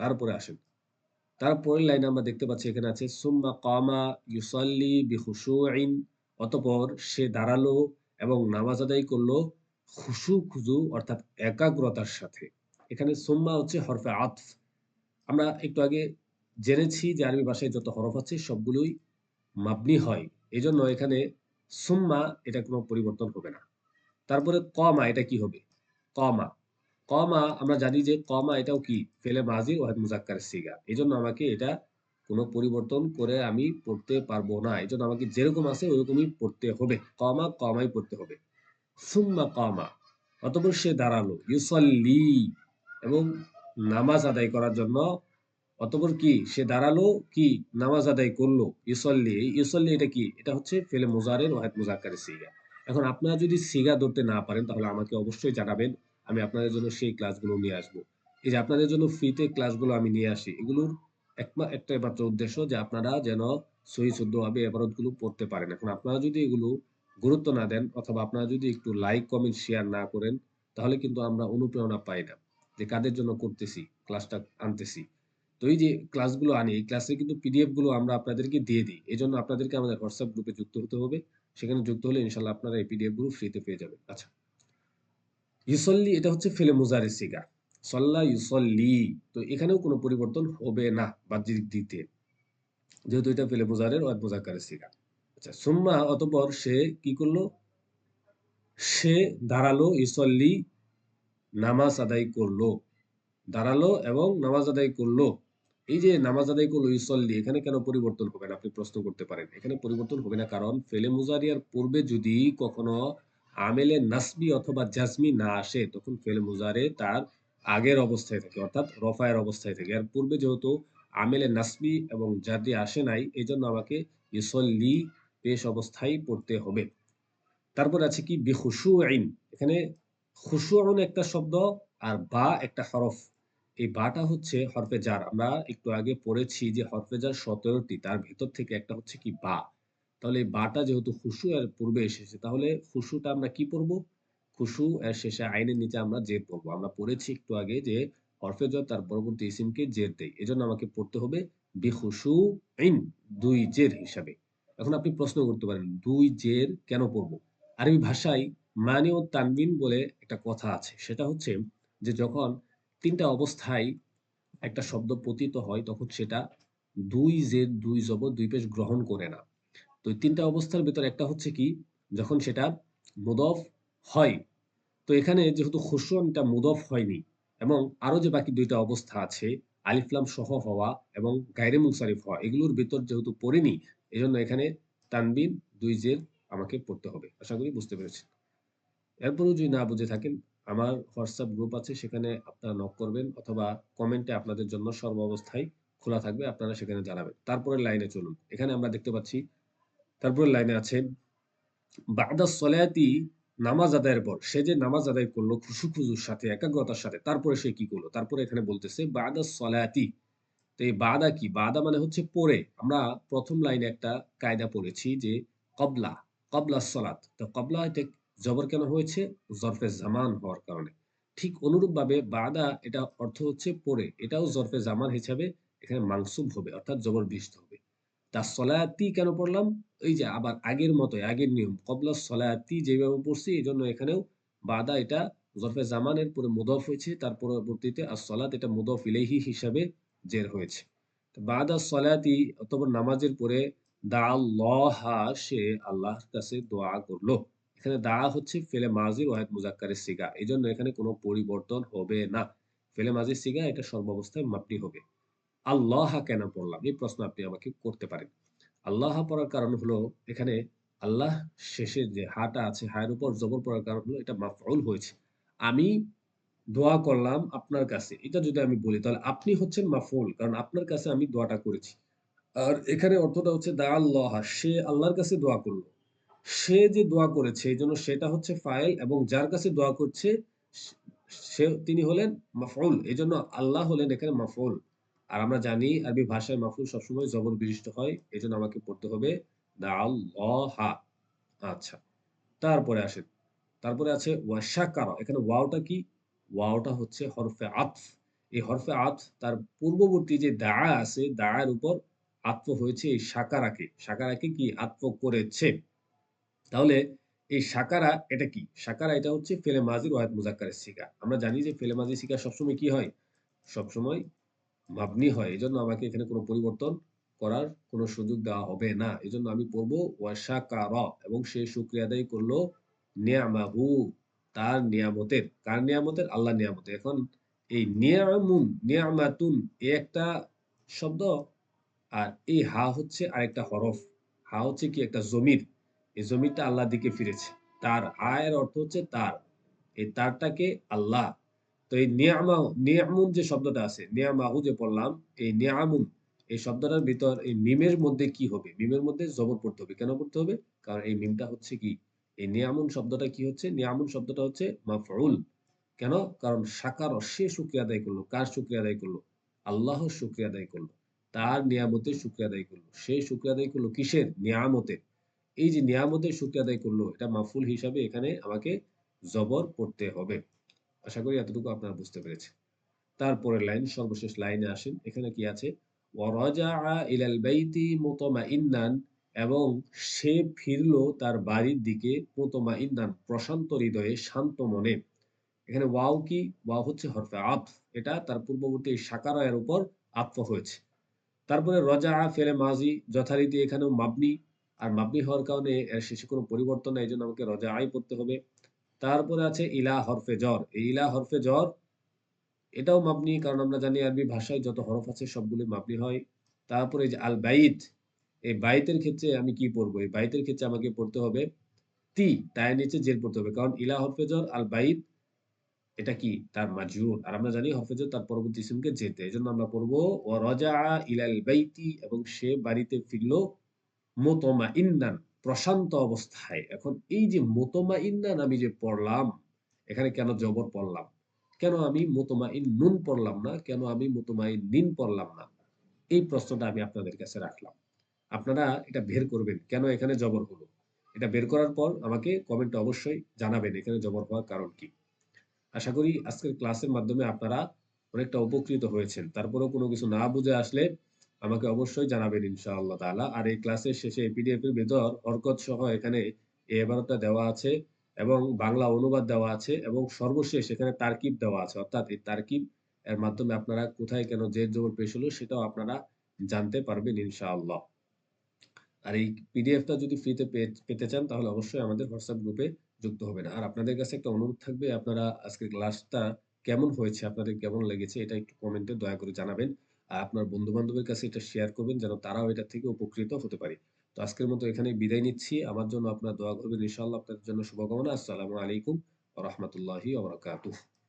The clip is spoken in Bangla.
তারপরে আসেন, তারপরের লাইনে আমরা দেখতে পাচ্ছি এখানে আছে সুম্মা কামা ইউসাল্লি বিখুশুইন, অতঃপর সে দাঁড়ালো এবং নামাজ আদায় করলো খুশু খুজু অর্থাৎ একাগ্রতার সাথে। এখানে সুম্মা হচ্ছে হরফে আতফ। আমরা একটু আগে জেনেছি যে আরবি ভাষায় যত হরফ আছে সবগুলোই মাবনি হয়। এজন্য এখানে সুম্মা এটা কোনো পরিবর্তন হবে না। তারপরে কমা এটা কি হবে? কমা। কমা আমরা জানি যে কমা এটাও কি? ফেলে মাজি ওয়াহেদ মুজাক্কারের সিগা। এজন্য আমাকে এটা কোনো পরিবর্তন করে আমি পড়তে পারবো না। এজন্য আমাকে যেরকম আছে ওরকমই পড়তে হবে। কমা, কমাই পড়তে হবে। সুম্মা কামা, অতঃপর সে দাঁড়ালো। ইউসাল্লি, এবং নামাজ আদায় করার জন্য। অতঃপর কি সে দাঁড়ালো, কি নামাজ আদায় করলো। ইউসাল্লি, এই ইউসাল্লি এটা কি? এটা হচ্ছে ফেলে মুজারের ওয়াহেদ মুজাক্কারের সিগা। এখন আপনারা যদি সিগা ধরতে না পারেন তাহলে আমাকে অবশ্যই জানাবেন। আমি আপনাদের জন্য সেই ক্লাসগুলো নিয়ে আসবো। এই যে আপনাদের জন্য ফ্রিতে ক্লাসগুলো আমি নিয়ে আসি, এগুলোর একটাই মাত্র উদ্দেশ্য যে আপনারা যেন সহি শুদ্ধভাবে এবারতগুলো পড়তে পারেন। এখন আপনারা যদি এগুলো গুরুত্ব না দেন অথবা আপনারা যদি একটু লাইক, কমেন্ট, শেয়ার না করেন তাহলে কিন্তু আমরা অনুপ্রেরণা পাই না যে কাদের জন্য করতেছি, ক্লাসটা আনতেছি। তো এই যে ক্লাসগুলো আনি, এই ক্লাসের কিন্তু পিডিএফ গুলো আমরা আপনাদেরকে দিয়ে দিই। এজন্য আপনাদেরকে আমাদের হোয়াটসঅ্যাপ গ্রুপে যুক্ত হতে হবে। সেখানে যুক্ত হলে ইনশাআল্লাহ আপনারা এই পিডিএফ গুলো ফ্রিতে পেয়ে যাবেন। আচ্ছা। ইউসল্লি এটা হচ্ছে ফেলে মুজারে সিগা। সল্লা ইউসল্লি। তো এখানেও কোনো পরিবর্তন হবে না বাহ্যিক দিতে। যেহেতু এটা ফেলে মুজারের ওয়াদ মুজাক্কারের সিগা। আচ্ছা, সুম্মা অতঃপর সে কি করলো? সে দাঁড়ালো, ইউসল্লি নামাজ আদায় করলো। দাঁড়ালো এবং নামাজ আদায় করলো। এই যে নামাজ আদায় করলো ইউসল্লি, এখানে কেন পরিবর্তন হবে না? আপনি প্রশ্ন করতে পারেন। এখানে পরিবর্তন হবে না কারণ ফেলে মুজারিয়ার পূর্বে যদি কখনো আমেলে নাসবি অথবা জাজমি না আসে তখন ফেলে মুজারে তার আগের অবস্থায় থাকে, অর্থাৎ রফায়ের অবস্থায় থাকে। আর পূর্বে যেহেতু আমেলে নাসবি এবং জাদি আসে নাই, এই জন্য আমাকে ইউসল্লি পেশ অবস্থায় পড়তে হবে। তারপর আছে কি বিখুশু আইন। এখানে খুশুউন একটা শব্দ আর বা একটা হরফ। এই বাটা হচ্ছে হরফে জার। আমরা একটু আগে পড়েছি যে হরফে জার ১৭টি, তার ভেতর থেকে একটা হচ্ছে কি বা। তাহলে এই বাটা যেহেতু খুশু এর পূর্বে এসেছে তাহলে খুশুটা আমরা কি পড়বো? খুশু এর শেষে আইনের নিচে আমরা জের পড়বো। আমরা পড়েছি একটু আগে যে হরফে জ্বর তার পরবর্তী ইসিমকে জের দেয়। এজন্য আমাকে পড়তে হবে বিখুশু ইন, দুই জের হিসাবে। এখন আপনি প্রশ্ন করতে পারেন ২ জের কেন পড়বো? আরবি ভাষায় মানি ও তানবিন বলে একটা কথা আছে। সেটা হচ্ছে যে যখন ৩ টা অবস্থায় একটা শব্দ পতিত হয় তখন সেটা ২ জের ২ জবর ২ পেশ গ্রহণ করে না। তো এই ৩ টা অবস্থার ভেতর একটা হচ্ছে কি? যখন সেটা মুদফ হয়। তো এখানে যেহেতু খুশওয়ানটা মুদফ হয়নি এবং আরো যে বাকি ২ টা অবস্থা আছে আলিফ লাম সহ হওয়া এবং গায়রে মুনসারিফ হওয়া, এগুলোর ভেতর যেহেতু পড়িনি এজন্য এখানে তানবিন ২ জের আমাকে পড়তে হবে। আশা করি বুঝতে পেরেছেন। এরপরেও যদি না বুঝে থাকেন আমার হোয়াটসঅ্যাপ গ্রুপ আছে, সেখানে আপনারা নক করবেন অথবা কমেন্টে আপনাদের জন্য সর্বাবস্থায় খোলা থাকবে, আপনারা সেখানে জানাবেন। তারপরের লাইনে চলুন। এখানে আমরা দেখতে পাচ্ছি তারপরের লাইনে আছে বা'দা সলাতি, নামাজ আদায়ের পর সে যে নামাজ আদায় করলো খুজুর সাথে, একাগ্রতার সাথে, তারপরে সে কি করলো? তারপরে এখানে বলতেছে বা'দা সলাতি। তো এই বাদা কি? বাদা মানে হচ্ছে পরে। আমরা ১ম লাইনে একটা কায়দা পড়েছি যে কবলা, কবলা সলাত। তো কবলা এটা জবর কেন হয়েছে? জরফে জামান হওয়ার কারণে। ঠিক অনুরূপভাবে বাদা এটা অর্থ হচ্ছে পরে। এটাও জরফে জামান হিসাবে এখানে মানসুব হবে, অর্থাৎ জবর বিষ্ট হবে। তা সলায়াতি কেন পড়লাম? এই যে আবার আগের মতোই, আগের নিয়ম। কবলা সলায়াতি যেভাবে পড়ছি এজন্য এখানেও বাদা এটা জরফে জামানের পরে মুদফ হয়েছে, তার পরবর্তীতে সলাত এটা মুদফ ইলাইহি হিসাবে জের হয়েছে। তো বাদা সলাতি অথবা নামাজের পরে দা আল্লাহা, সে আল্লাহর কাছে দোয়া করলো। এখানে দা হচ্ছে ফেলে মাজির ওয়াহেদ মুজাক্কারের সিগা। এজন্য এখানে কোনো পরিবর্তন হবে না। ফেলে মাজির সিগা এটা সর্বাবস্থায় মাপনি হবে। আল্লাহা কেন পড়লাম? এই প্রশ্ন আপনি আমাকে করতে পারেন। আল্লাহা পড়ার কারণ হলো এখানে আল্লাহ শেষে যে হাটা আছে, হায়ের উপর জবর পড়ার কারণ হলো এটা মাফউল হয়েছে। আমি দোয়া করলাম আপনার কাছে। এটা যদি আমি বলি তাহলে আপনি হচ্ছেন মাফউল। কারণ আপনার কাছে আমি দোয়াটা করেছি। আর এখানে অর্থটা হচ্ছে দা আল্লাহ, সে আল্লাহর কাছে দোয়া করল। সে যে দোয়া করেছে এইজন্য সেটা হচ্ছে ফাইল এবং যার কাছে দোয়া করছে সে তিনি হলেন মাফউল। এজন্য আল্লাহ হলেন এখানে মাফউল। আর আমরা জানি আরবি ভাষায় মাফউল সবসময় জবর বিশিষ্ট হয়। এজন্য আমাকে পড়তে হবে দা আল্লাহা। আচ্ছা। তারপরে আসেন। তারপরে আছে ওয়াশাকারা। এখানে ওয়াওটা কি? ওয়াওটা হচ্ছে হরফে আতফ। এই হরফে আতফ তার পূর্ববর্তী যে দাআ আছে, দাআর উপর আতফ হয়েছে এই সাকারাকে। সাকারাকে কি আতফ করেছে। তাহলে এই সাকারা এটা কি? সাকারা এটা হচ্ছে ফেলে মাজির ওয়াহেদ মুযাক্কারের সিগা। আমরা জানি যে ফেলে মাজির সিগা সবসময় কি হয়? সবসময় মাবনি হয়। এজন্য আমাকে এখানে কোনো পরিবর্তন করার কোনো সুযোগ দেওয়া হবে না। এজন্য আমি পড়ব ওয়াশাকারা এবং সে শুকরিয়া আদায় করল নিয়ামাহু তার নিয়ামতের। কার নিয়ামতের? আল্লাহর নিয়ামতের। এখন এই নিয়ামুন, নিয়ামাতুন এ একটা শব্দ আর এই হা হচ্ছে আরেকটা হরফ। হা হচ্ছে কি একটা জমির। এই জমিরটা আল্লাহর দিকে ফিরেছে। তার হা এর অর্থ হচ্ছে তার। এই তারটাকে আল্লাহ। তো এই নিয়ামুন যে শব্দটা আছে, নিয়ামাহু যে পড়লাম, এই নিয়ামুন এই শব্দটার ভিতর এই মিমের মধ্যে কি হবে? মিমের মধ্যে জবর পড়তে হবে। কেন পড়তে হবে? কারণ এই মিমটা হচ্ছে কি? এই নিয়ামুন শব্দটা কি হচ্ছে? নিয়ামুন শব্দটা হচ্ছে মাফউল। কেন? কারণ সাকার সে শুকরিয়া আদায় করলো। কার শুকরিয়া আদায় করলো? আল্লাহর শুকরিয়া আদায় করলো। তার নিয়ামতের শুকরিয়া আদায় করলো। সে শুকরিয়া আদায় করলো কিসের? নিয়ামতের। এই যে নিয়ামতের শুকরিয়া আদায় করলো, এটা মাফউল হিসাবে এখানে আমাকে জবর পড়তে হবে। আশা করি এতটুকু আপনারা বুঝতে পেরেছেন। তারপরের লাইন, সর্বশেষ লাইনে আসেন। এখানে কি আছে? ওয়ারাজাআ ইলাল বাইতি মুতমাইন্নান এবং সে ফিরল তার বাড়ির দিকে মুতমাইন্নান প্রশান্ত হৃদয়ে, শান্ত মনে। এখানে ওয়াও কি? ওয়াও হচ্ছে হরফে আতফ। এটা তার পূর্ববর্তী সাকারা এর উপর আতফ হয়েছে। তারপরে রজাআ ফেলে মাজি যথারীতি এখানেও মাবনি। আর মাবনি হওয়ার কারণে এর শেষে কোনো পরিবর্তন নাই। এজন্য আমাকে রজাআই পড়তে হবে। তারপরে আছে ইলা হরফে জর। এই ইলা হরফে জর এটাও মাবনি, কারণ আমরা জানি আরবি ভাষায় যত হরফ আছে সবগুলো মাবনি হয়। তারপরে এই যে আল বাইত, এই বাইতের ক্ষেত্রে আমি কি পড়বো? এই বাইতের ক্ষেত্রে আমাকে পড়তে হবে তি, তায়ের নিচে জের পড়তে হবে। কারণ ইলা হরফে জর, আল বাইত এটা কি? তার মাজরুর। আর আমরা জানি হরফে জর তার পরবর্তী ইসমকে জের দেয়। এজন্য আমরা পড়বো ওয়া রাজাআ ইলাল বাইতি এবং সে বাড়িতে ফিরল মুতমাইন্নান প্রশান্ত অবস্থায়। এখন এই যে মুতমাইন্নান আমি যে পড়লাম, এখানে কেন জবর পড়লাম? কেন আমি মুতমাইন্নুন পড়লাম না? কেন আমি মুতমাইন্নিন পড়লাম না? এই প্রশ্নটা আমি আপনাদের কাছে রাখলাম। আপনারা এটা বের করবেন কেন এখানে জবর হলো। এটা বের করার পর আমাকে কমেন্টে অবশ্যই জানাবেন এখানে জবর হওয়ার কারণ কি। আশা করি আজকের ক্লাসের মাধ্যমে আপনারা অনেকটা উপকৃত হয়েছেন। তারপরেও কোনো কিছু না বুঝে আসলে আমাকে অবশ্যই জানাবেন ইনশাআল্লাহ তাআলা। আর এই ক্লাসের শেষে পিডিএফ এর ভেতর হরকত সহ এখানে এই ইবারতটা দেওয়া আছে এবং বাংলা অনুবাদ দেওয়া আছে এবং সর্বশেষ এখানে তারকিব দেওয়া আছে। অর্থাৎ এই তারকিব এর মাধ্যমে আপনারা কোথায় কেন জের জবর পেশ হলো সেটাও আপনারা জানতে পারবেন ইনশাআল্লাহ। আর এই পিডিএফটা যদি ফ্রিতে পেতে চান তাহলে অবশ্যই আমাদের হোয়াটসঅ্যাপ গ্রুপে যুক্ত হবেন। আর আপনাদের কাছে একটা অনুরোধ থাকবে, আপনারা আজকের ক্লাসটা কেমন হয়েছে, আপনাদের কেমন লেগেছে এটা একটু কমেন্টে দয়া করে জানাবেন। আর আপনার বন্ধু-বান্ধবের কাছে এটা শেয়ার করবেন যেন তারাও এটা থেকে উপকৃত হতে পারে। তো আজকের মতো এখানেই বিদায় নিচ্ছি। আমার জন্য আপনারা দোয়া করবেন ইনশাআল্লাহ। আপনাদের জন্য শুভকামনা। আসসালামু আলাইকুম ওয়া রাহমাতুল্লাহি ওয়া বারাকাতুহু।